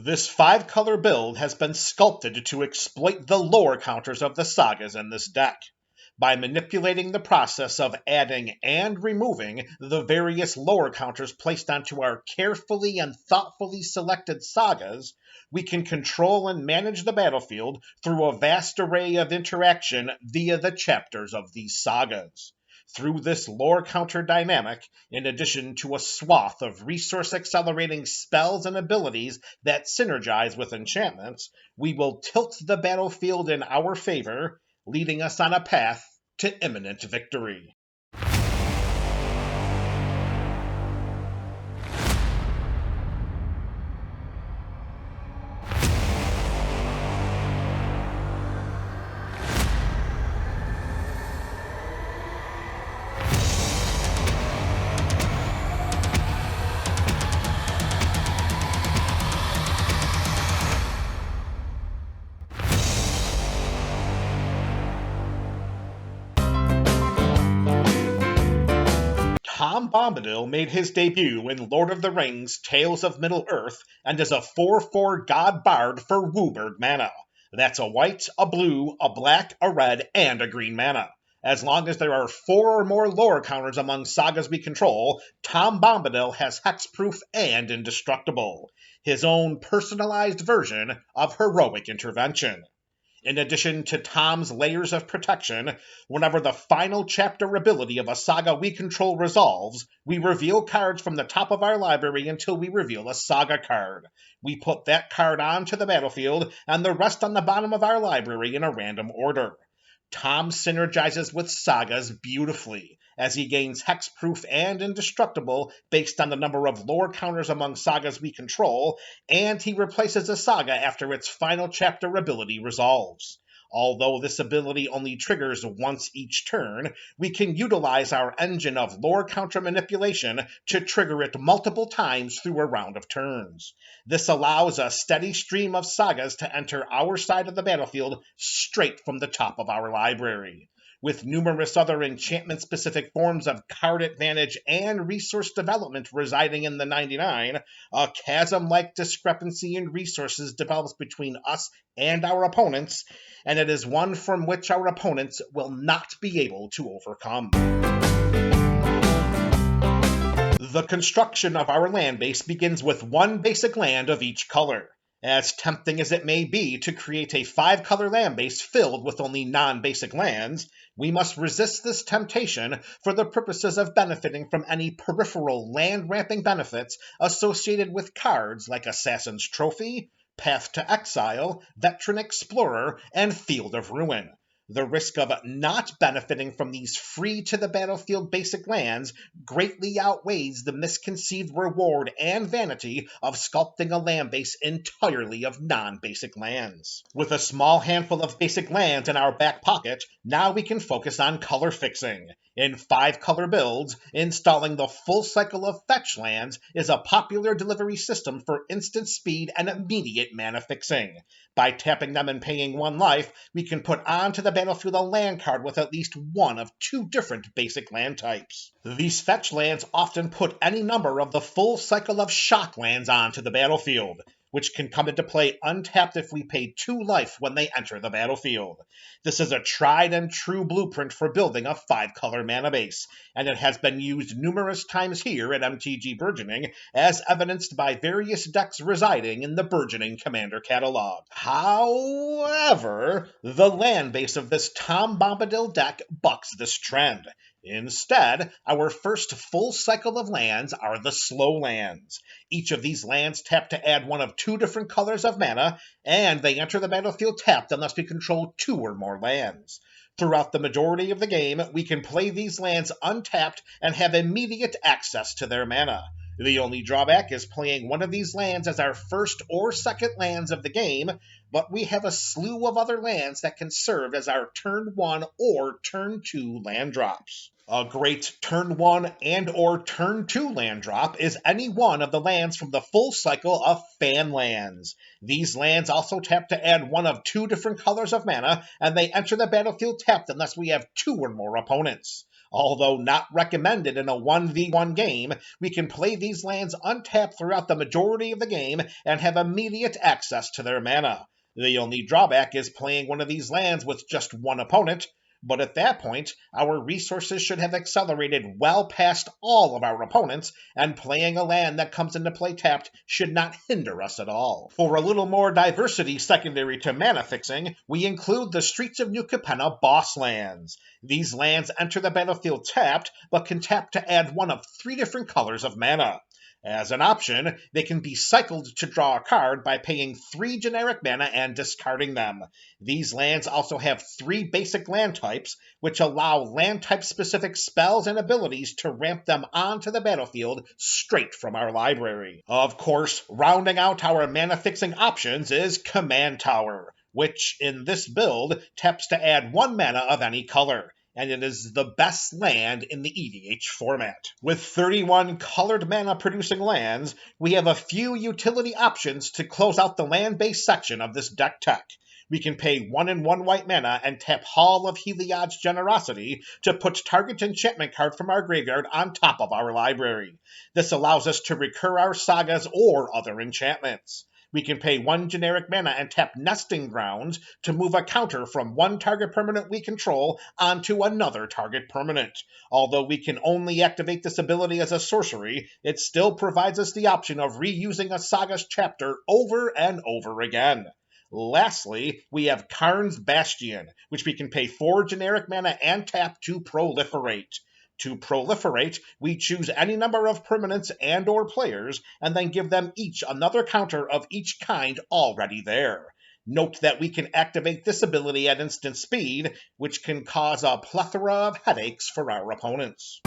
This 5-color build has been sculpted to exploit the lore counters of the sagas in this deck. By manipulating the process of adding and removing the various lore counters placed onto our carefully and thoughtfully selected sagas, we can control and manage the battlefield through a vast array of interaction via the chapters of these sagas. Through this lore counter dynamic, in addition to a swath of resource-accelerating spells and abilities that synergize with enchantments, we will tilt the battlefield in our favor, leading us on a path to imminent victory. Bombadil made his debut in Lord of the Rings Tales of Middle-earth and is a 4/4 God Bard for WUBRG mana. That's a white, a blue, a black, a red, and a green mana. As long as there are 4 or more lore counters among sagas we control, Tom Bombadil has hexproof and indestructible, his own personalized version of heroic intervention. In addition to Tom's layers of protection, whenever the final chapter ability of a saga we control resolves, we reveal cards from the top of our library until we reveal a saga card. We put that card onto the battlefield and the rest on the bottom of our library in a random order. Tom synergizes with sagas beautifully, as he gains hexproof and indestructible based on the number of lore counters among sagas we control, and he replaces a saga after its final chapter ability resolves. Although this ability only triggers once each turn, we can utilize our engine of lore counter manipulation to trigger it multiple times through a round of turns. This allows a steady stream of sagas to enter our side of the battlefield straight from the top of our library. With numerous other enchantment-specific forms of card advantage and resource development residing in the 99, a chasm-like discrepancy in resources develops between us and our opponents, and it is one from which our opponents will not be able to overcome. The construction of our land base begins with one basic land of each color. As tempting as it may be to create a 5-color land base filled with only non-basic lands, we must resist this temptation for the purposes of benefiting from any peripheral land-ramping benefits associated with cards like Assassin's Trophy, Path to Exile, Veteran Explorer, and Field of Ruin. The risk of not benefiting from these free-to-the-battlefield basic lands greatly outweighs the misconceived reward and vanity of sculpting a land base entirely of non-basic lands. With a small handful of basic lands in our back pocket, now we can focus on color fixing. In 5-color builds, installing the full cycle of fetch lands is a popular delivery system for instant speed and immediate mana fixing. By tapping them and paying 1 life, we can put onto the battlefield a land card with at least one of 2 different basic land types. These fetch lands often put any number of the full cycle of shock lands onto the battlefield, which can come into play untapped if we pay 2 life when they enter the battlefield. This is a tried and true blueprint for building a 5-color mana base, and it has been used numerous times here at MTG Burgeoning, as evidenced by various decks residing in the Burgeoning Commander Catalog. However, the land base of this Tom Bombadil deck bucks this trend. Instead, our first full cycle of lands are the slow lands. Each of these lands tap to add one of 2 different colors of mana, and they enter the battlefield tapped unless we control 2 or more lands. Throughout the majority of the game, we can play these lands untapped and have immediate access to their mana. The only drawback is playing one of these lands as our first or second lands of the game, but we have a slew of other lands that can serve as our turn 1 or turn 2 land drops. A great turn 1 and or turn 2 land drop is any one of the lands from the full cycle of fan lands. These lands also tap to add one of 2 different colors of mana, and they enter the battlefield tapped unless we have 2 or more opponents. Although not recommended in a 1v1 game, we can play these lands untapped throughout the majority of the game and have immediate access to their mana. The only drawback is playing one of these lands with just one opponent, but at that point, our resources should have accelerated well past all of our opponents, and playing a land that comes into play tapped should not hinder us at all. For a little more diversity secondary to mana fixing, we include the Streets of New Capenna boss lands. These lands enter the battlefield tapped, but can tap to add one of 3 different colors of mana. As an option, they can be cycled to draw a card by paying 3 generic mana and discarding them. These lands also have 3 basic land types, which allow land type specific spells and abilities to ramp them onto the battlefield straight from our library. Of course, rounding out our mana fixing options is Command Tower, which in this build taps to add 1 mana of any color, and it is the best land in the EDH format. With 31 colored mana producing lands, we have a few utility options to close out the land-based section of this deck tech. We can pay 1 and 1 white mana and tap Hall of Heliod's Generosity to put target enchantment card from our graveyard on top of our library. This allows us to recur our sagas or other enchantments. We can pay 1 generic mana and tap Nesting Grounds to move a counter from one target permanent we control onto another target permanent. Although we can only activate this ability as a sorcery, it still provides us the option of reusing a saga's chapter over and over again. Lastly, we have Karn's Bastion, which we can pay 4 generic mana and tap to proliferate. To proliferate, we choose any number of permanents and or players, and then give them each another counter of each kind already there. Note that we can activate this ability at instant speed, which can cause a plethora of headaches for our opponents.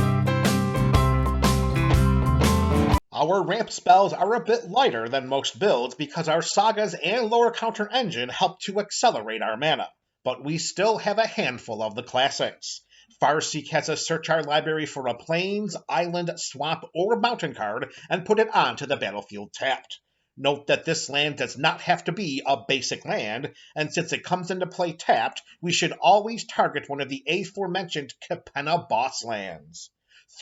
Our ramp spells are a bit lighter than most builds because our sagas and lower counter engine help to accelerate our mana, but we still have a handful of the classics. Farseek has us search our library for a plains, island, swamp, or mountain card and put it onto the battlefield tapped. Note that this land does not have to be a basic land, and since it comes into play tapped, we should always target one of the aforementioned Capenna boss lands.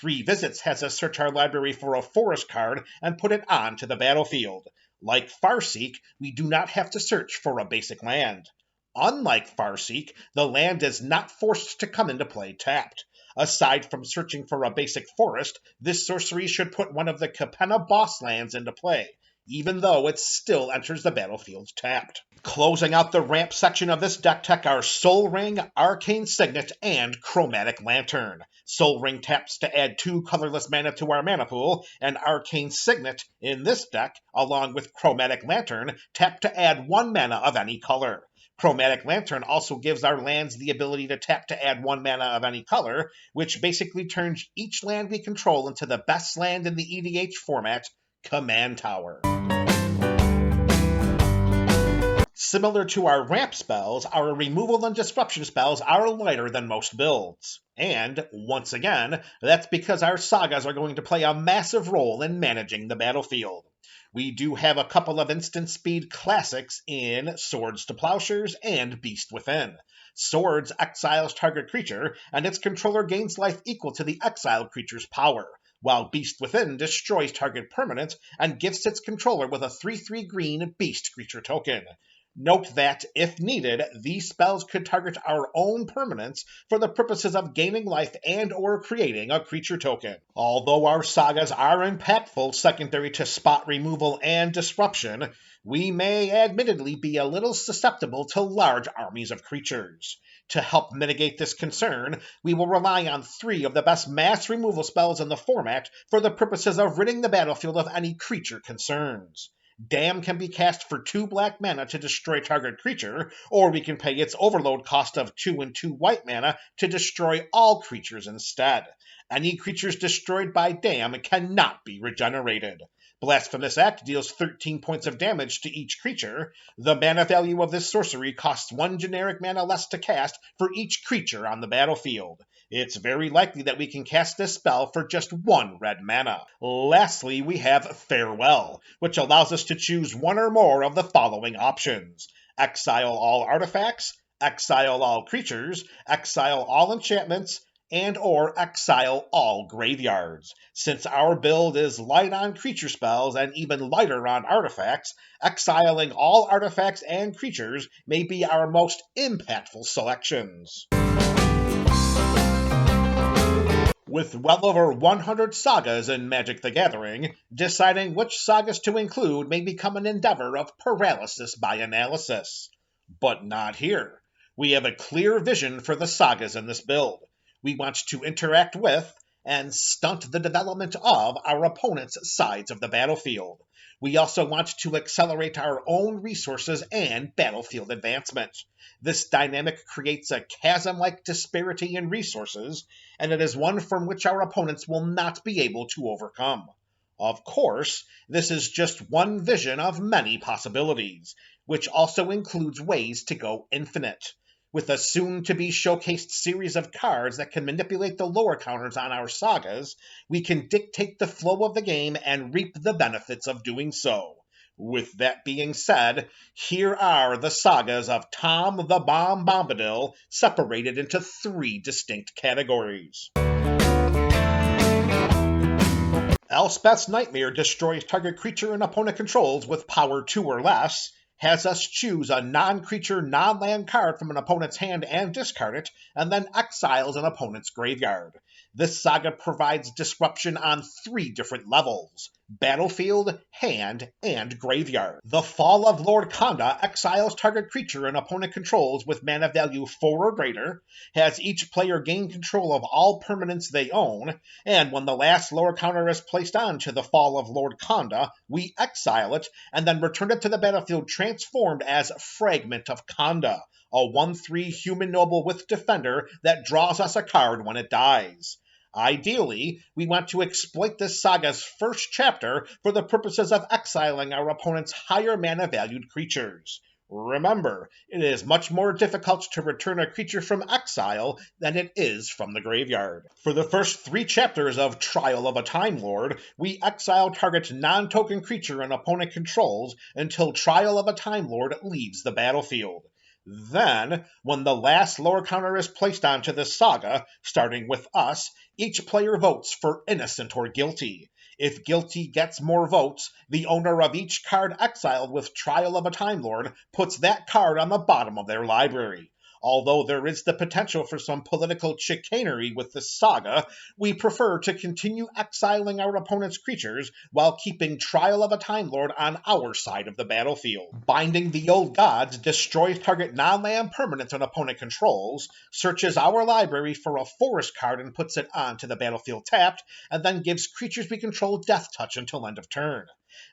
3 Visits has us search our library for a forest card and put it onto the battlefield. Like Farseek, we do not have to search for a basic land. Unlike Farseek, the land is not forced to come into play tapped. Aside from searching for a basic forest, this sorcery should put one of the Capenna boss lands into play, even though it still enters the battlefield tapped. Closing out the ramp section of this deck tech are Soul Ring, Arcane Signet, and Chromatic Lantern. Soul Ring taps to add 2 colorless mana to our mana pool, and Arcane Signet, in this deck, along with Chromatic Lantern, tap to add 1 mana of any color. Chromatic Lantern also gives our lands the ability to tap to add 1 mana of any color, which basically turns each land we control into the best land in the EDH format, Command Tower. Similar to our ramp spells, our removal and disruption spells are lighter than most builds. And, once again, that's because our sagas are going to play a massive role in managing the battlefield. We do have a couple of instant speed classics in Swords to Plowshares and Beast Within. Swords exiles target creature, and its controller gains life equal to the exiled creature's power, while Beast Within destroys target permanent and gifts its controller with a 3/3 green beast creature token. Note that, if needed, these spells could target our own permanents for the purposes of gaining life and or creating a creature token. Although our sagas are impactful secondary to spot removal and disruption, we may admittedly be a little susceptible to large armies of creatures. To help mitigate this concern, we will rely on 3 of the best mass removal spells in the format for the purposes of ridding the battlefield of any creature concerns. Dam can be cast for 2 black mana to destroy target creature, or we can pay its overload cost of 2 and 2 white mana to destroy all creatures instead. Any creatures destroyed by Dam cannot be regenerated. Blasphemous Act deals 13 points of damage to each creature. The mana value of this sorcery costs 1 generic mana less to cast for each creature on the battlefield. It's very likely that we can cast this spell for just 1 red mana. Lastly, we have Farewell, which allows us to choose 1 or more of the following options: exile all artifacts, exile all creatures, exile all enchantments, and/or exile all graveyards. Since our build is light on creature spells and even lighter on artifacts, exiling all artifacts and creatures may be our most impactful selections. With well over 100 sagas in Magic the Gathering, deciding which sagas to include may become an endeavor of paralysis by analysis. But not here. We have a clear vision for the sagas in this build. We want to interact with and stunt the development of our opponent's sides of the battlefield. We also want to accelerate our own resources and battlefield advancement. This dynamic creates a chasm-like disparity in resources, and it is one from which our opponents will not be able to overcome. Of course, this is just one vision of many possibilities, which also includes ways to go infinite. With a soon-to-be showcased series of cards that can manipulate the lore counters on our sagas, we can dictate the flow of the game and reap the benefits of doing so. With that being said, here are the sagas of Tom the Bomb Bombadil, separated into 3 distinct categories. Elspeth's Nightmare destroys target creature an opponent controls with power 2 or less, has us choose a non-creature, non-land card from an opponent's hand and discard it, and then exiles an opponent's graveyard. This saga provides disruption on 3 different levels: battlefield, hand, and graveyard. The Fall of Lord Khanda exiles target creature an opponent controls with mana value 4 or greater, has each player gain control of all permanents they own, and when the last lore counter is placed onto the Fall of Lord Khanda, we exile it and then return it to the battlefield transformed as Fragment of Khanda, a 1/3 human noble with defender that draws us a card when it dies. Ideally, we want to exploit this saga's first chapter for the purposes of exiling our opponent's higher mana valued creatures. Remember, it is much more difficult to return a creature from exile than it is from the graveyard. For the first 3 chapters of Trial of a Time Lord, we exile target non-token creature an opponent controls until Trial of a Time Lord leaves the battlefield. Then, when the last lore counter is placed onto this saga, starting with us, each player votes for innocent or guilty. If guilty gets more votes, the owner of each card exiled with Trial of a Time Lord puts that card on the bottom of their library. Although there is the potential for some political chicanery with this saga, we prefer to continue exiling our opponent's creatures while keeping Trial of a Time Lord on our side of the battlefield. Binding the Old Gods destroys target non-land permanents an opponent controls, searches our library for a forest card and puts it onto the battlefield tapped, and then gives creatures we control Death Touch until end of turn.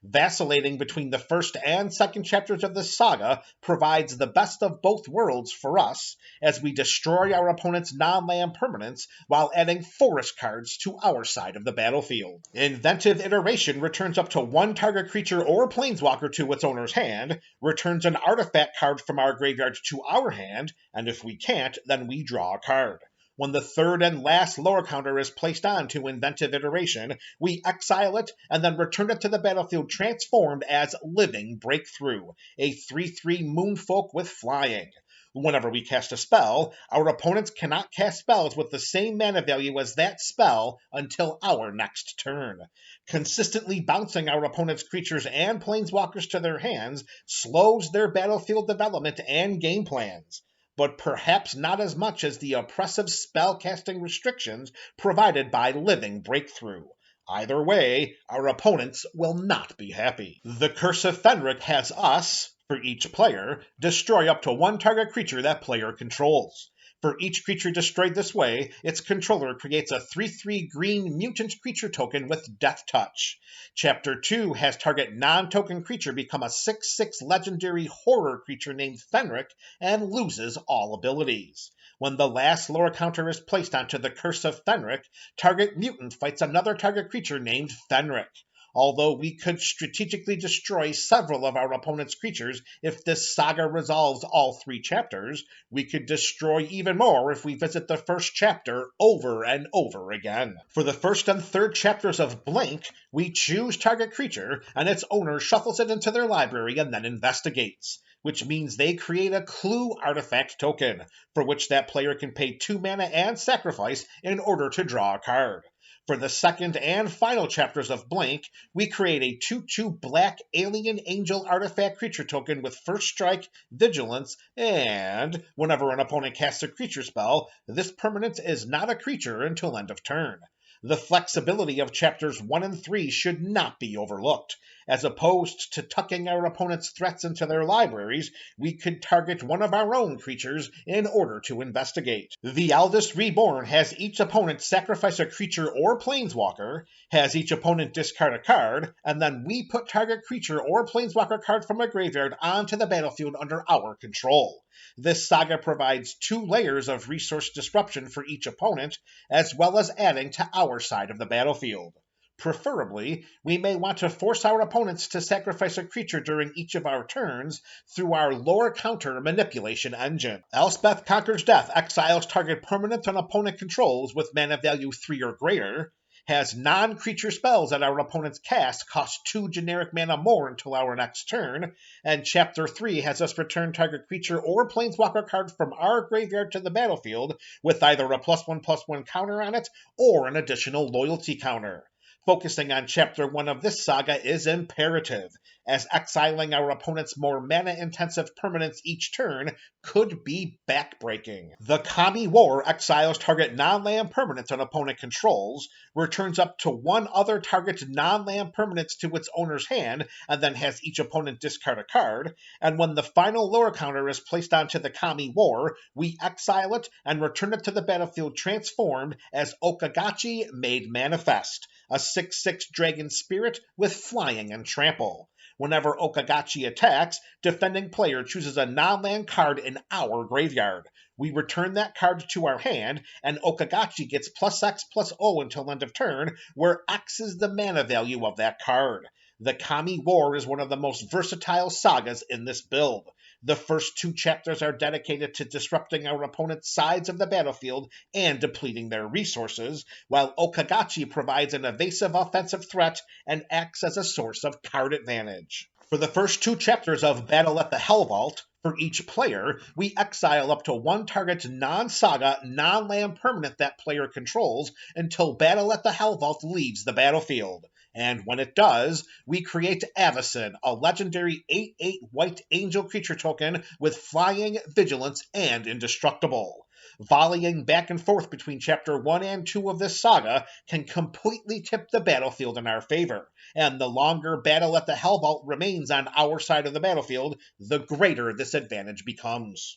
Vacillating between the first and second chapters of this saga provides the best of both worlds for us, as we destroy our opponent's non-land permanents while adding forest cards to our side of the battlefield. Inventive Iteration returns up to 1 target creature or planeswalker to its owner's hand, returns an artifact card from our graveyard to our hand, and if we can't, then we draw a card. When the 3rd and last lore counter is placed onto Inventive Iteration, we exile it and then return it to the battlefield transformed as Living Breakthrough, a 3/3 moonfolk with flying. Whenever we cast a spell, our opponents cannot cast spells with the same mana value as that spell until our next turn. Consistently bouncing our opponent's creatures and planeswalkers to their hands slows their battlefield development and game plans, but perhaps not as much as the oppressive spell-casting restrictions provided by Living Breakthrough. Either way, our opponents will not be happy. The Curse of Fenric has us, for each player, destroy up to 1 target creature that player controls. For each creature destroyed this way, its controller creates a 3/3 green mutant creature token with Death Touch. Chapter 2 has target non-token creature become a 6/6 legendary horror creature named Fenric and loses all abilities. When the last lore counter is placed onto the Curse of Fenric, target mutant fights another target creature named Fenric. Although we could strategically destroy several of our opponent's creatures if this saga resolves all 3 chapters, we could destroy even more if we visit the first chapter over and over again. For the first and third chapters of Blink, we choose target creature, and its owner shuffles it into their library and then investigates. which means they create a clue artifact token, for which that player can pay 2 mana and sacrifice in order to draw a card. For the second and final chapters of Blank, we create a 2/2 black alien angel artifact creature token with first strike, vigilance, and whenever an opponent casts a creature spell, this permanent is not a creature until end of turn. The flexibility of chapters 1 and 3 should not be overlooked. As opposed to tucking our opponent's threats into their libraries, we could target one of our own creatures in order to investigate. The Eldest Reborn has each opponent sacrifice a creature or planeswalker, has each opponent discard a card, and then we put target creature or planeswalker card from a graveyard onto the battlefield under our control. This saga provides 2 layers of resource disruption for each opponent, as well as adding to our side of the battlefield. Preferably, we may want to force our opponents to sacrifice a creature during each of our turns through our lore counter manipulation engine. Elspeth Conquers Death exiles target permanent an opponent controls with mana value 3 or greater, has non-creature spells that our opponents cast cost 2 generic mana more until our next turn, and Chapter 3 has us return target creature or planeswalker card from our graveyard to the battlefield with either a +1/+1 counter on it or an additional loyalty counter. Focusing on Chapter 1 of this saga is imperative, as exiling our opponent's more mana-intensive permanents each turn could be backbreaking. The Kami War exiles target non-land permanents an opponent controls, returns up to 1 other target non-land permanents to its owner's hand, and then has each opponent discard a card, and when the final lore counter is placed onto the Kami War, we exile it and return it to the battlefield transformed as Okagachi Made Manifest, a 6/6 dragon spirit with flying and trample. Whenever Okagachi attacks, defending player chooses a non-land card in our graveyard. We return that card to our hand, and Okagachi gets +X/+0 until end of turn, where X is the mana value of that card. The Kami War is one of the most versatile sagas in this build. The first 2 chapters are dedicated to disrupting our opponent's sides of the battlefield and depleting their resources, while Okagachi provides an evasive offensive threat and acts as a source of card advantage. For the first 2 chapters of Battle at the Hell Vault, for each player, we exile up to 1 target non-saga, non-land permanent that player controls until Battle at the Hell Vault leaves the battlefield. And when it does, we create Avacyn, a legendary 8/8 white angel creature token with flying, vigilance, and indestructible. Volleying back and forth between Chapter 1 and 2 of this saga can completely tip the battlefield in our favor, and the longer Battle at the Hell Vault remains on our side of the battlefield, the greater this advantage becomes.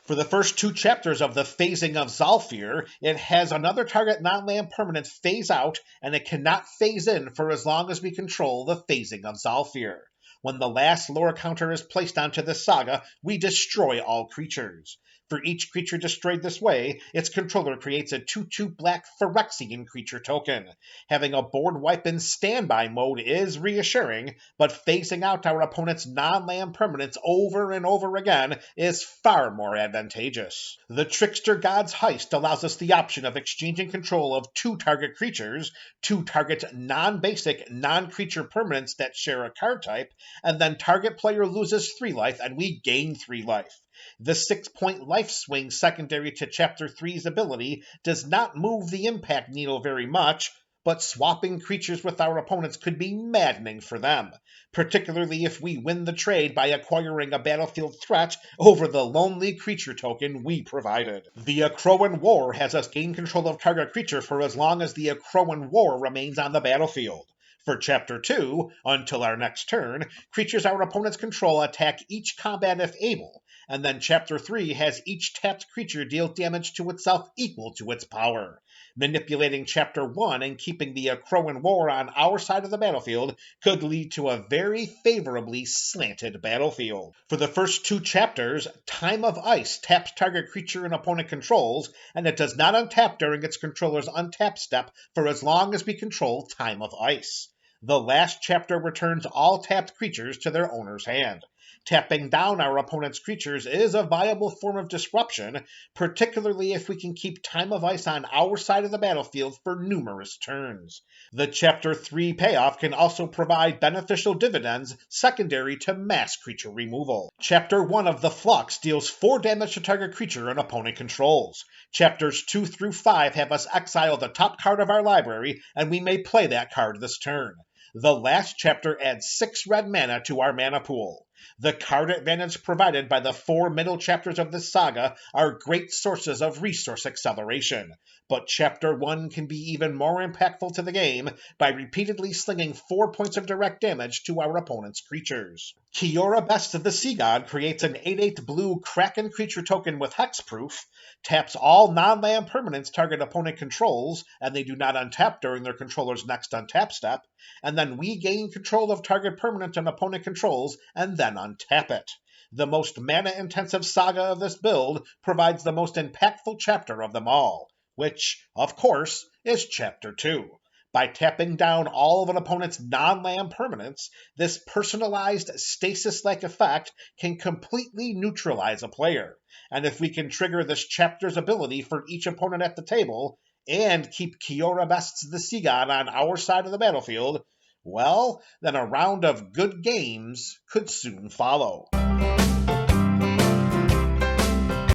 For the first 2 chapters of the Phasing of Zhalfir, it has another target non-land permanent phase out, and it cannot phase in for as long as we control the Phasing of Zhalfir. When the last lore counter is placed onto this saga, we destroy all creatures. For each creature destroyed this way, its controller creates a 2/2 black Phyrexian creature token. Having a board wipe in standby mode is reassuring, but phasing out our opponent's non-land permanents over and over again is far more advantageous. The Trickster God's Heist allows us the option of exchanging control of 2 target creatures, 2 target non-basic, non-creature permanents that share a card type, and then target player loses 3 life and we gain 3 life. The 6-point life swing secondary to Chapter 3's ability does not move the impact needle very much, but swapping creatures with our opponents could be maddening for them, particularly if we win the trade by acquiring a battlefield threat over the lonely creature token we provided. The Akroan War has us gain control of target creature for as long as the Akroan War remains on the battlefield. For Chapter 2, until our next turn, creatures our opponents control attack each combat if able, and then Chapter 3 has each tapped creature deal damage to itself equal to its power. Manipulating Chapter 1 and keeping the Akroan War on our side of the battlefield could lead to a very favorably slanted battlefield. For the first 2 chapters, Time of Ice taps target creature an opponent controls, and it does not untap during its controller's untap step for as long as we control Time of Ice. The last chapter returns all tapped creatures to their owner's hand. Tapping down our opponent's creatures is a viable form of disruption, particularly if we can keep Time of Ice on our side of the battlefield for numerous turns. The Chapter 3 payoff can also provide beneficial dividends secondary to mass creature removal. Chapter 1 of the Flux deals 4 damage to target creature an opponent controls. Chapters 2 through 5 have us exile the top card of our library, and we may play that card this turn. The last chapter adds 6 red mana to our mana pool. The card advantage provided by the 4 middle chapters of this saga are great sources of resource acceleration, but Chapter 1 can be even more impactful to the game by repeatedly slinging 4 points of direct damage to our opponent's creatures. Kiora Best of the Sea God creates an 8/8 blue Kraken creature token with hexproof, taps all non-land permanents target opponent controls, and they do not untap during their controller's next untap step, and then we gain control of target permanent an opponent controls, and then untap it. The most mana-intensive saga of this build provides the most impactful chapter of them all, which, of course, is Chapter 2. By tapping down all of an opponent's non-land permanents, this personalized stasis-like effect can completely neutralize a player. And if we can trigger this chapter's ability for each opponent at the table, and keep Kiora Best's the Sea God on our side of the battlefield, well, then a round of good games could soon follow.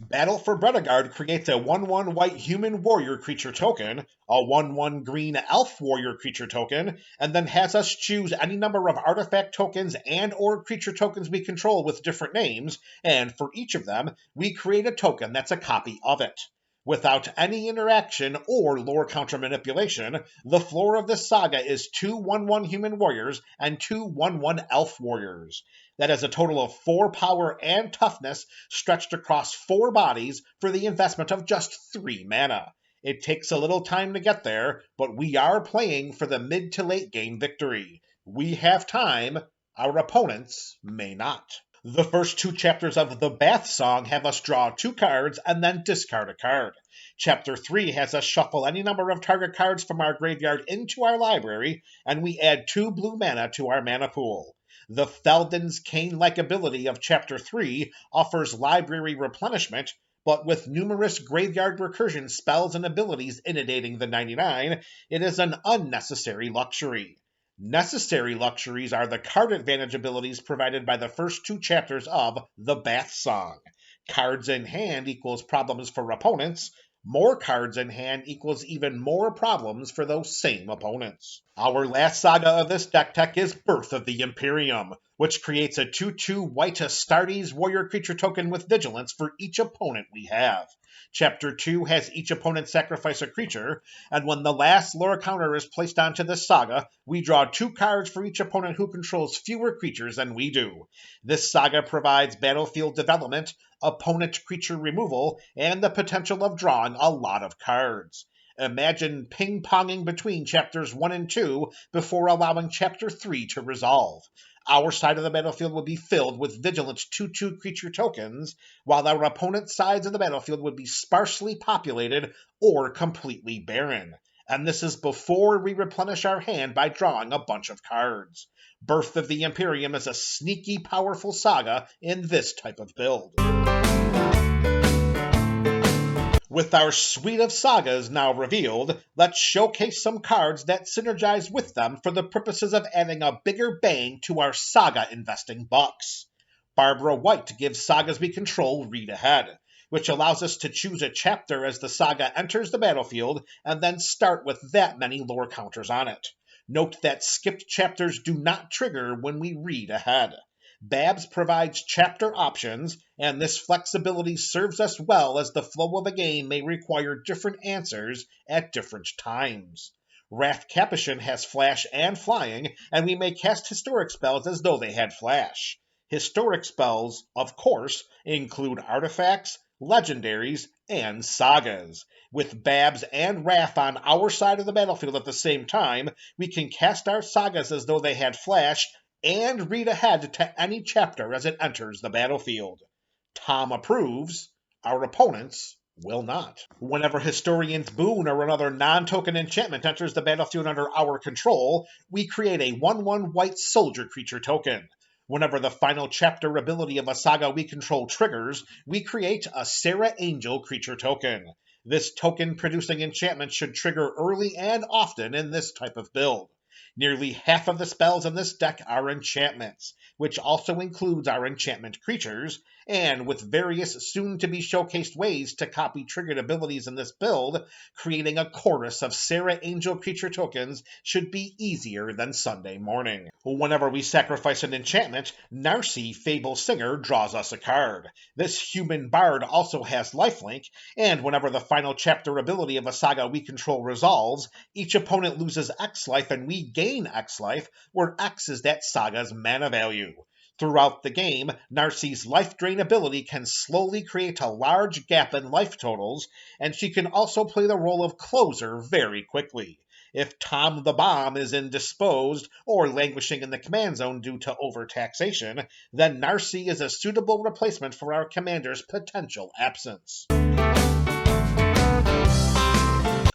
Battle for Bredegard creates a 1/1 white human warrior creature token, a 1/1 green elf warrior creature token, and then has us choose any number of artifact tokens and or creature tokens we control with different names, and for each of them, we create a token that's a copy of it. Without any interaction or lore counter manipulation, the floor of this saga is 2 1/1 human warriors and 2 1/1 elf warriors. That is a total of 4 power and toughness stretched across 4 bodies for the investment of just 3 mana. It takes a little time to get there, but we are playing for the mid to late game victory. We have time, our opponents may not. The first 2 chapters of The Bath Song have us draw 2 cards and then discard a card. Chapter 3 has us shuffle any number of target cards from our graveyard into our library, and we add 2 blue mana to our mana pool. The Felden's Cane-like ability of Chapter 3 offers library replenishment, but with numerous graveyard recursion spells and abilities inundating the 99, it is an unnecessary luxury. Necessary luxuries are the card advantage abilities provided by the first 2 chapters of The Bath Song. Cards in hand equals problems for opponents. More cards in hand equals even more problems for those same opponents. Our last saga of this deck tech is Birth of the Imperium, which creates a 2/2 white Astartes warrior creature token with vigilance for each opponent we have. Chapter 2 has each opponent sacrifice a creature, and when the last lore counter is placed onto this saga, we draw 2 cards for each opponent who controls fewer creatures than we do. This saga provides battlefield development, opponent creature removal, and the potential of drawing a lot of cards. Imagine ping-ponging between chapters 1 and 2 before allowing chapter 3 to resolve. Our side of the battlefield would be filled with vigilant 2/2 creature tokens, while our opponent's sides of the battlefield would be sparsely populated or completely barren. And this is before we replenish our hand by drawing a bunch of cards. Birth of the Imperium is a sneaky, powerful saga in this type of build. With our suite of sagas now revealed, let's showcase some cards that synergize with them for the purposes of adding a bigger bang to our saga investing bucks. Barbara White gives sagas we control read ahead, which allows us to choose a chapter as the saga enters the battlefield and then start with that many lore counters on it. Note that skipped chapters do not trigger when we read ahead. Babs provides chapter options, and this flexibility serves us well as the flow of a game may require different answers at different times. Wrath Capuchin has flash and flying, and we may cast historic spells as though they had flash. Historic spells, of course, include artifacts, legendaries, and sagas. With Babs and Wrath on our side of the battlefield at the same time, we can cast our sagas as though they had flash and read ahead to any chapter as it enters the battlefield. Tom approves, our opponents will not. Whenever Historian's Boon or another non-token enchantment enters the battlefield under our control, we create a 1/1 white soldier creature token. Whenever the final chapter ability of a saga we control triggers, we create a Sarah Angel creature token. This token producing enchantment should trigger early and often in this type of build. Nearly half of the spells in this deck are enchantments, which also includes our enchantment creatures, and with various soon-to-be showcased ways to copy triggered abilities in this build, creating a chorus of Sarah Angel creature tokens should be easier than Sunday morning. Whenever we sacrifice an enchantment, Narcy, Fable Singer, draws us a card. This human bard also has lifelink, and whenever the final chapter ability of a saga we control resolves, each opponent loses X life and we gain X life, where X is that saga's mana value. Throughout the game, Narcy's life drain ability can slowly create a large gap in life totals, and she can also play the role of closer very quickly. If Tom the Bomb is indisposed or languishing in the command zone due to overtaxation, then Narcy is a suitable replacement for our commander's potential absence.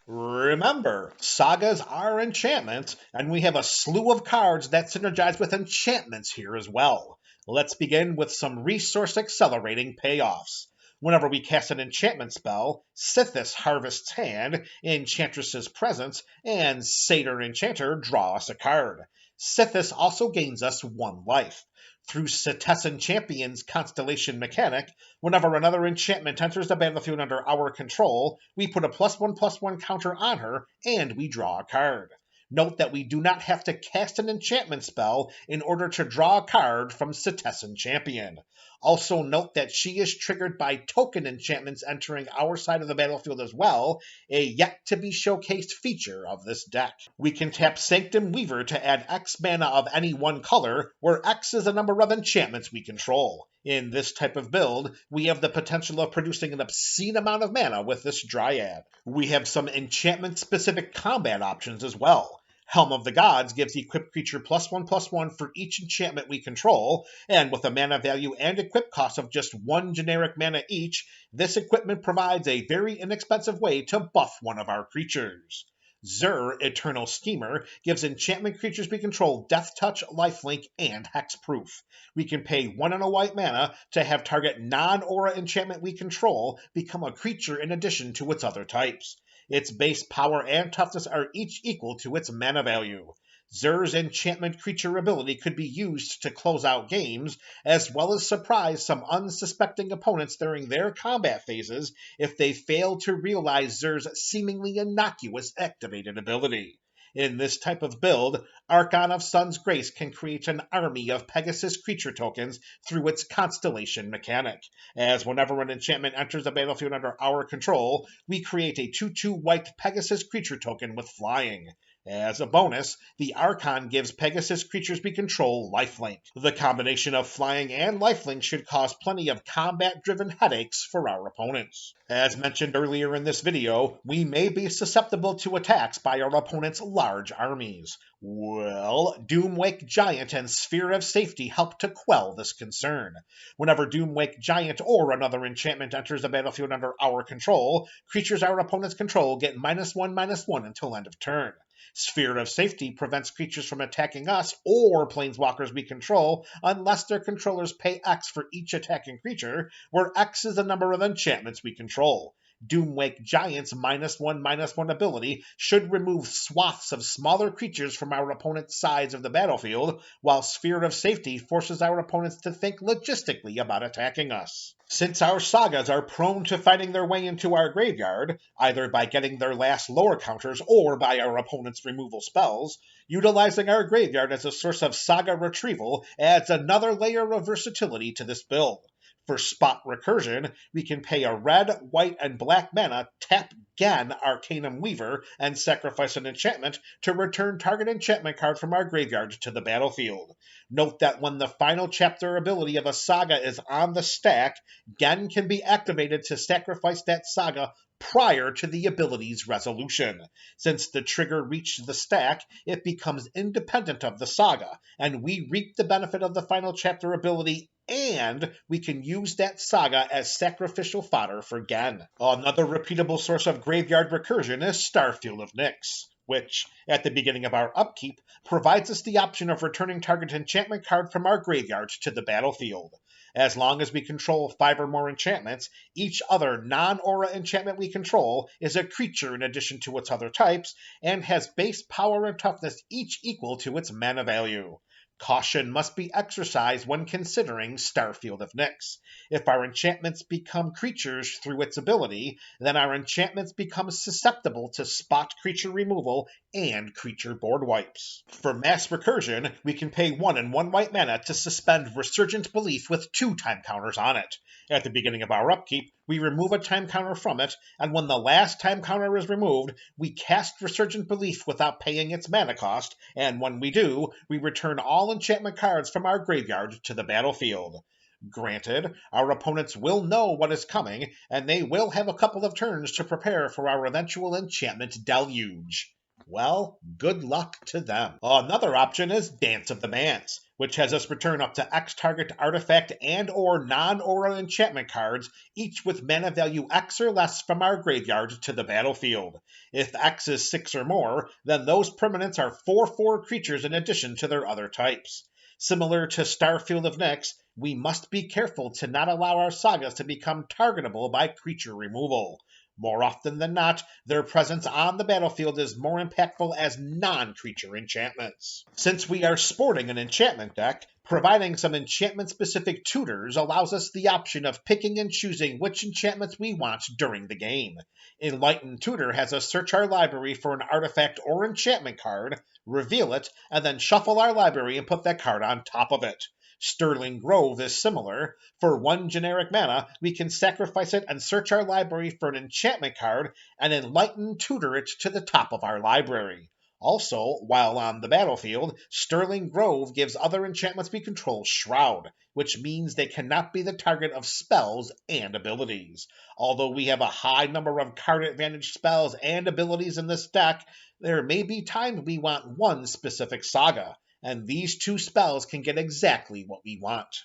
Remember, sagas are enchantments, and we have a slew of cards that synergize with enchantments here as well. Let's begin with some resource accelerating payoffs. Whenever we cast an enchantment spell, Sithis Harvest's Hand, Enchantress's Presence, and Satyr Enchanter draw us a card. Sithis also gains us 1 life. Through Setessan Champion's Constellation mechanic, whenever another enchantment enters the battlefield under our control, we put a +1/+1 counter on her, and we draw a card. Note that we do not have to cast an enchantment spell in order to draw a card from Setessan Champion. Also note that she is triggered by token enchantments entering our side of the battlefield as well, a yet-to-be-showcased feature of this deck. We can tap Sanctum Weaver to add X mana of any one color, where X is the number of enchantments we control. In this type of build, we have the potential of producing an obscene amount of mana with this Dryad. We have some enchantment-specific combat options as well. Helm of the Gods gives equipped creature +1/+1 for each enchantment we control, and with a mana value and equip cost of just 1 generic mana each, this equipment provides a very inexpensive way to buff one of our creatures. Zur, Eternal Schemer, gives enchantment creatures we control Death Touch, Lifelink, and Hexproof. We can pay 1 and a white mana to have target non-aura enchantment we control become a creature in addition to its other types. Its base power and toughness are each equal to its mana value. Zur's enchantment creature ability could be used to close out games, as well as surprise some unsuspecting opponents during their combat phases if they fail to realize Zur's seemingly innocuous activated ability. In this type of build, Archon of Sun's Grace can create an army of Pegasus creature tokens through its Constellation mechanic, as whenever an enchantment enters the battlefield under our control, we create a 2/2 white Pegasus creature token with flying. As a bonus, the Archon gives Pegasus creatures we control lifelink. The combination of flying and lifelink should cause plenty of combat-driven headaches for our opponents. As mentioned earlier in this video, we may be susceptible to attacks by our opponent's large armies. Well, Doomwake Giant and Sphere of Safety help to quell this concern. Whenever Doomwake Giant or another enchantment enters the battlefield under our control, creatures our opponents control get -1/-1 until end of turn. Sphere of Safety prevents creatures from attacking us or planeswalkers we control unless their controllers pay X for each attacking creature, where X is the number of enchantments we control. Doomwake Giant's -1/-1 ability should remove swaths of smaller creatures from our opponent's sides of the battlefield, while Sphere of Safety forces our opponents to think logistically about attacking us. Since our sagas are prone to finding their way into our graveyard, either by getting their last lower counters or by our opponent's removal spells, utilizing our graveyard as a source of saga retrieval adds another layer of versatility to this build. For spot recursion, we can pay a red, white, and black mana, tap Gen Arcanum Weaver, and sacrifice an enchantment to return target enchantment card from our graveyard to the battlefield. Note that when the final chapter ability of a saga is on the stack, Gen can be activated to sacrifice that saga prior to the ability's resolution. Since the trigger reached the stack, it becomes independent of the saga, and we reap the benefit of the final chapter ability, and we can use that saga as sacrificial fodder for Gen. Another repeatable source of graveyard recursion is Starfield of Nyx. which, at the beginning of our upkeep, provides us the option of returning target enchantment card from our graveyard to the battlefield. As long as we control 5 or more enchantments, each other non-aura enchantment we control is a creature in addition to its other types, and has base power and toughness each equal to its mana value. Caution must be exercised when considering Starfield of Nyx. If our enchantments become creatures through its ability, then our enchantments become susceptible to spot creature removal and creature board wipes. For mass recursion, we can pay 1 and 1 white mana to suspend Resurgent Belief with 2 time counters on it. At the beginning of our upkeep, we remove a time counter from it, and when the last time counter is removed, we cast Resurgent Belief without paying its mana cost, and when we do, we return all enchantment cards from our graveyard to the battlefield. Granted, our opponents will know what is coming, and they will have a couple of turns to prepare for our eventual enchantment deluge. Well, good luck to them. Another option is Dance of the Manse, which has us return up to X target artifact and or non-aura enchantment cards, each with mana value X or less from our graveyard to the battlefield. If X is 6 or more, then those permanents are 4/4 creatures in addition to their other types. Similar to Starfield of Nyx, we must be careful to not allow our sagas to become targetable by creature removal. More often than not, their presence on the battlefield is more impactful as non-creature enchantments. Since we are sporting an enchantment deck, providing some enchantment-specific tutors allows us the option of picking and choosing which enchantments we want during the game. Enlightened Tutor has us search our library for an artifact or enchantment card, reveal it, and then shuffle our library and put that card on top of it. Sterling Grove is similar. For 1 generic mana, we can sacrifice it and search our library for an enchantment card and Enlighten Tutor it to the top of our library. Also, while on the battlefield, Sterling Grove gives other enchantments we control Shroud, which means they cannot be the target of spells and abilities. Although we have a high number of card advantage spells and abilities in this deck, there may be times we want one specific saga, and these 2 spells can get exactly what we want.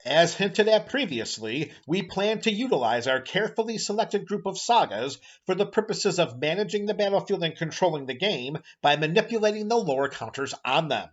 As hinted at previously, we plan to utilize our carefully selected group of sagas for the purposes of managing the battlefield and controlling the game by manipulating the lore counters on them.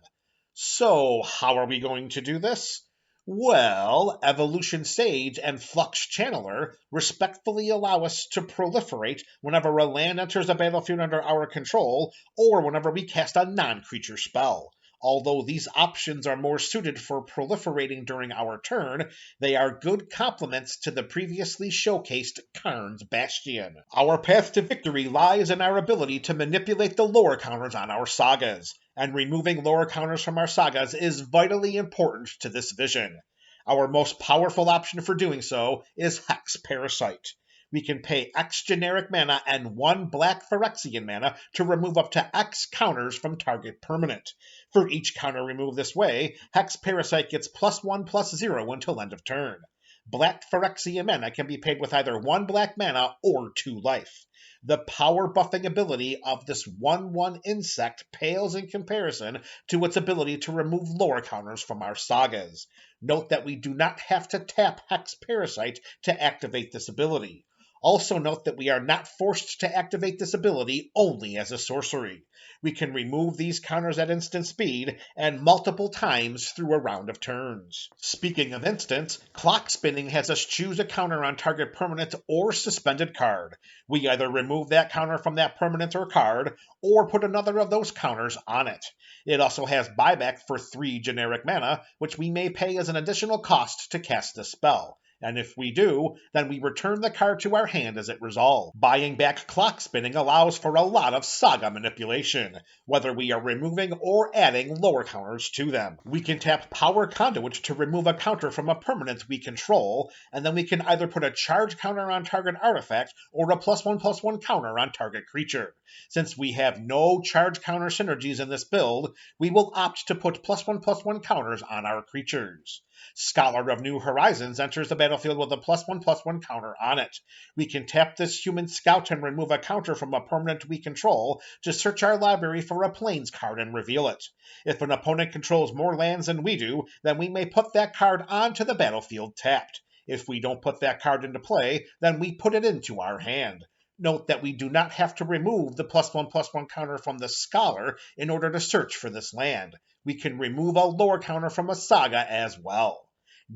So, how are we going to do this? Well, Evolution Sage and Flux Channeler respectfully allow us to proliferate whenever a land enters a battlefield under our control, or whenever we cast a non-creature spell. Although these options are more suited for proliferating during our turn, they are good complements to the previously showcased Karn's Bastion. Our path to victory lies in our ability to manipulate the lore counters on our sagas, and removing lore counters from our sagas is vitally important to this vision. Our most powerful option for doing so is Hex Parasite. We can pay X generic mana and 1 black Phyrexian mana to remove up to X counters from target permanent. For each counter removed this way, Hex Parasite gets +1/+0 until end of turn. Black Phyrexian mana can be paid with either 1 black mana or 2 life. The power buffing ability of this 1/1 insect pales in comparison to its ability to remove lore counters from our sagas. Note that we do not have to tap Hex Parasite to activate this ability. Also note that we are not forced to activate this ability only as a sorcery. We can remove these counters at instant speed and multiple times through a round of turns. Speaking of instants, Clock Spinning has us choose a counter on target permanent or suspended card. We either remove that counter from that permanent or card, or put another of those counters on it. It also has buyback for 3 generic mana, which we may pay as an additional cost to cast this spell. And if we do, then we return the card to our hand as it resolved. Buying back Clock Spinning allows for a lot of saga manipulation, whether we are removing or adding lower counters to them. We can tap Power Conduit to remove a counter from a permanent we control, and then we can either put a charge counter on target artifact or a +1/+1 counter on target creature. Since we have no charge counter synergies in this build, we will opt to put +1/+1 counters on our creatures. Scholar of New Horizons enters the battlefield with a +1/+1 counter on it. We can tap this human scout and remove a counter from a permanent we control to search our library for a plains card and reveal it. If an opponent controls more lands than we do, then we may put that card onto the battlefield tapped. If we don't put that card into play, then we put it into our hand. Note that we do not have to remove the +1/+1 counter from the Scholar in order to search for this land. We can remove a lore counter from a Saga as well.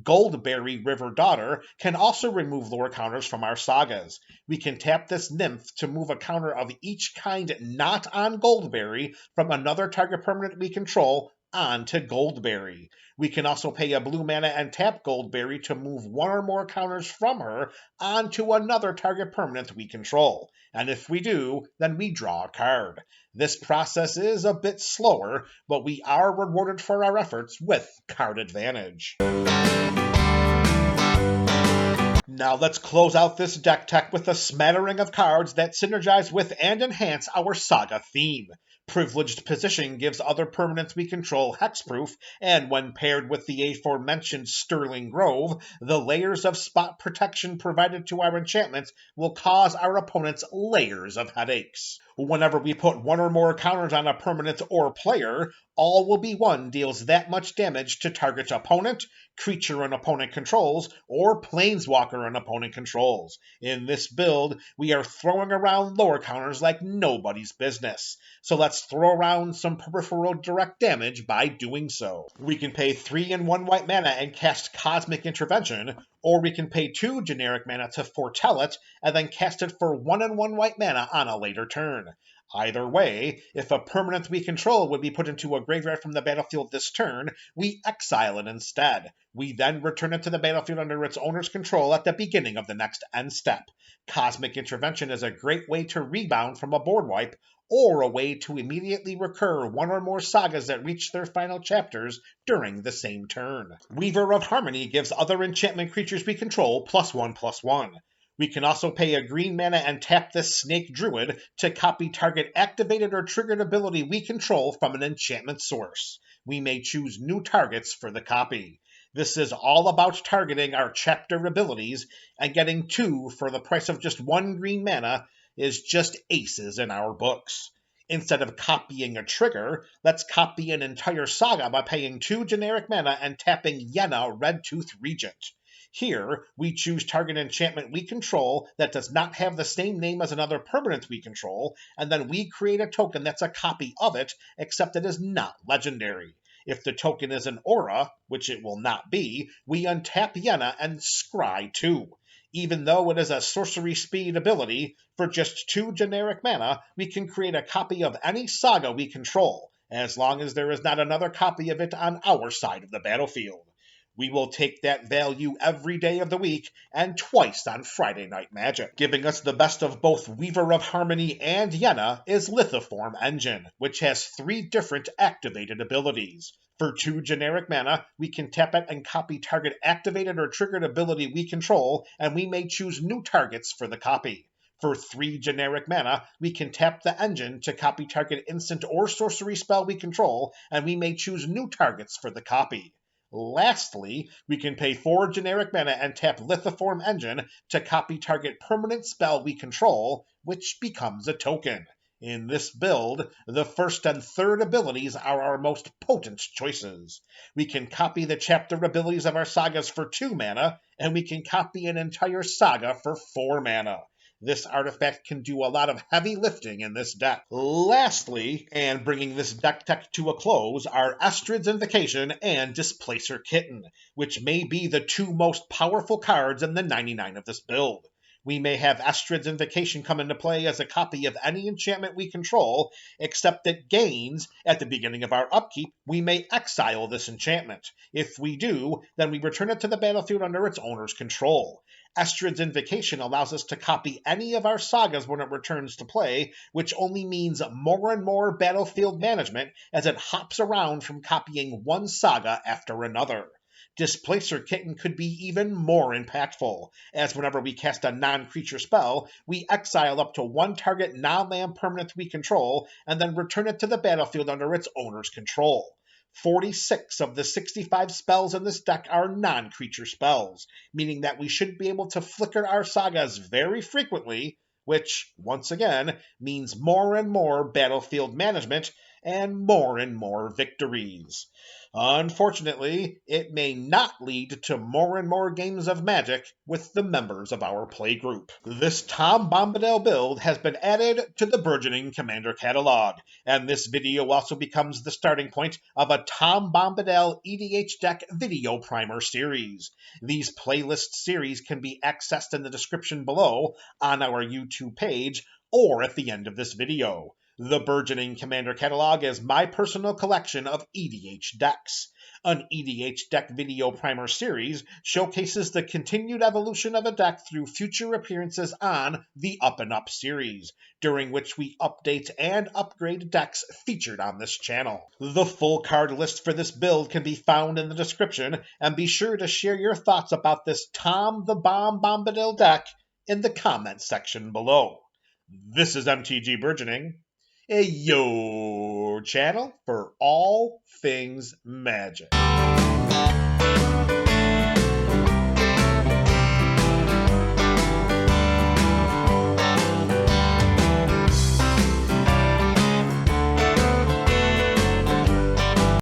Goldberry River Daughter can also remove lore counters from our sagas. We can tap this nymph to move a counter of each kind not on Goldberry from another target permanent we control onto Goldberry. We can also pay a blue mana and tap Goldberry to move one or more counters from her onto another target permanent we control. And if we do, then we draw a card. This process is a bit slower, but we are rewarded for our efforts with card advantage. Now let's close out this deck tech with a smattering of cards that synergize with and enhance our Saga theme. Privileged Position gives other permanents we control hexproof, and when paired with the aforementioned Sterling Grove, the layers of spot protection provided to our enchantments will cause our opponents layers of headaches. Whenever we put one or more counters on a permanent or player, All Will Be One deals that much damage to target opponent, creature an opponent controls, or planeswalker an opponent controls. In this build, we are throwing around lower counters like nobody's business. So let's throw around some peripheral direct damage by doing so. We can pay 3 and 1 white mana and cast Cosmic Intervention, or we can pay 2 generic mana to foretell it, and then cast it for 1 and 1 white mana on a later turn. Either way, if a permanent we control would be put into a graveyard from the battlefield this turn, we exile it instead. We then return it to the battlefield under its owner's control at the beginning of the next end step. Cosmic Intervention is a great way to rebound from a board wipe, or a way to immediately recur one or more sagas that reach their final chapters during the same turn. Weaver of Harmony gives other enchantment creatures we control +1/+1. We can also pay a green mana and tap this Snake Druid to copy target activated or triggered ability we control from an enchantment source. We may choose new targets for the copy. This is all about targeting our chapter abilities, and getting 2 for the price of just 1 green mana is just aces in our books. Instead of copying a trigger, let's copy an entire saga by paying 2 generic mana and tapping Yenna Redtooth Regent. Here, we choose target enchantment we control that does not have the same name as another permanent we control, and then we create a token that's a copy of it, except it is not legendary. If the token is an aura, which it will not be, we untap Yenna and scry 2. Even though it is a sorcery speed ability, for just 2 generic mana, we can create a copy of any saga we control, as long as there is not another copy of it on our side of the battlefield. We will take that value every day of the week and twice on Friday Night Magic. Giving us the best of both Weaver of Harmony and Yenna is Lithiform Engine, which has 3 different activated abilities. For 2 generic mana, we can tap it and copy target activated or triggered ability we control, and we may choose new targets for the copy. For 3 generic mana, we can tap the engine to copy target instant or sorcery spell we control, and we may choose new targets for the copy. Lastly, we can pay 4 generic mana and tap Lithiform Engine to copy target permanent spell we control, which becomes a token. In this build, the first and third abilities are our most potent choices. We can copy the chapter abilities of our sagas for 2 mana, and we can copy an entire saga for 4 mana. This artifact can do a lot of heavy lifting in this deck. Lastly, and bringing this deck tech to a close, are Estrid's Invocation and Displacer Kitten, which may be the 2 most powerful cards in the 99 of this build. We may have Estrid's Invocation come into play as a copy of any enchantment we control, except that gains, at the beginning of our upkeep, we may exile this enchantment. If we do, then we return it to the battlefield under its owner's control. Estrid's Invocation allows us to copy any of our sagas when it returns to play, which only means more and more battlefield management as it hops around from copying one saga after another. Displacer Kitten could be even more impactful, as whenever we cast a non-creature spell, we exile up to 1 target non-land permanent we control, and then return it to the battlefield under its owner's control. 46 of the 65 spells in this deck are non-creature spells, meaning that we should be able to flicker our sagas very frequently, which, once again, means more and more battlefield management and more victories. Unfortunately, it may not lead to more and more games of Magic with the members of our playgroup. This Tom Bombadil build has been added to the Burgeoning Commander Catalog, and this video also becomes the starting point of a Tom Bombadil EDH deck video primer series. These playlist series can be accessed in the description below on our YouTube page or at the end of this video. The Burgeoning Commander Catalog is my personal collection of EDH decks. An EDH deck video primer series showcases the continued evolution of a deck through future appearances on the Up and Up series, during which we update and upgrade decks featured on this channel. The full card list for this build can be found in the description, and be sure to share your thoughts about this Tom the Bomb Bombadil deck in the comments section below. This is MTG Burgeoning, your channel for all things Magic.